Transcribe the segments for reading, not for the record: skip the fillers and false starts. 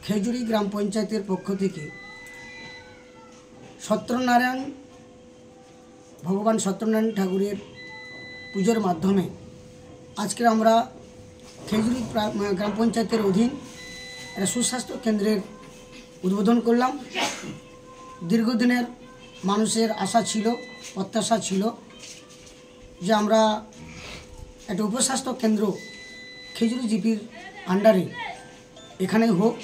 খেজুরি গ্রাম পঞ্চায়েতের পক্ষ থেকে সত্যনারায়ণ ভগবান সত্যনারায়ণ ঠাকুরের পুজোর মাধ্যমে আজকে আমরা খেজুরি গ্রাম পঞ্চায়েতের অধীন একটা সুস্বাস্থ্য কেন্দ্রের উদ্বোধন করলাম। দীর্ঘদিনের মানুষের আশা ছিল, প্রত্যাশা ছিল যে আমরা একটা উপস্বাস্থ্য কেন্দ্র খেজুরি জিপির আন্ডারে এখানেই হোক।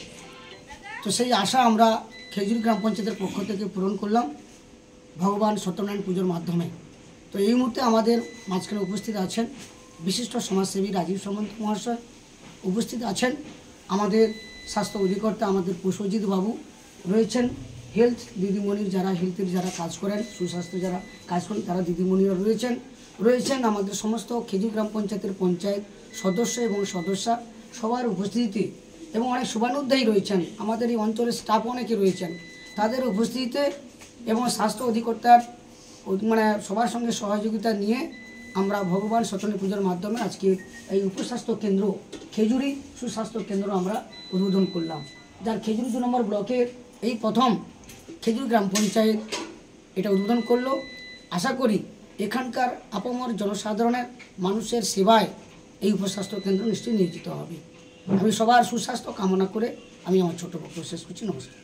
তো সেই আশা আমরা খেজুরি গ্রাম পঞ্চায়েতের পক্ষ থেকে পূরণ করলাম ভগবান সত্যনারায়ণ পুজোর মাধ্যমে। তো এই মুহূর্তে আমাদের মাঝখানে উপস্থিত আছেন বিশিষ্ট সমাজসেবী রাজীব সামন্ত মহাশয়, উপস্থিত আছেন আমাদের স্বাস্থ্য অধিকর্তা আমাদের পুষ্পজিৎ বাবু, রয়েছেন হেলথ দিদিমণির যারা হেলথের যারা কাজ করেন, সুস্বাস্থ্য যারা কাজ করেন তারা দিদিমণিরা রয়েছেন আমাদের সমস্ত খেজুরি গ্রাম পঞ্চায়েতের পঞ্চায়েত সদস্য এবং সদস্যা সবার উপস্থিতিতে, এবং অনেক শুভানুধ্যায়ী রয়েছেন, আমাদের এই অঞ্চলের স্টাফ অনেকে রয়েছেন, তাদের উপস্থিতিতে এবং স্বাস্থ্য অধিকর্তার সবার সঙ্গে সহযোগিতা নিয়ে আমরা ভগবান সত্যনারায়ণ পুজোর মাধ্যমে আজকে এই উপস্বাস্থ্য কেন্দ্র খেজুরি সুস্বাস্থ্য কেন্দ্র আমরা উদ্বোধন করলাম, যার খেজুরি 2 নম্বর ব্লকের এই প্রথম খেজুরি গ্রাম পঞ্চায়েত এটা উদ্বোধন করলো। আশা করি এখানকার আপামর জনসাধারণের মানুষের সেবায় এই উপস্বাস্থ্য কেন্দ্র নিশ্চয়ই নিয়োজিত হবে। আমি সবার সুস্বাস্থ্য কামনা করে আমি আমার ছোট বক্তব্য শেষ করছি। নমস্কার।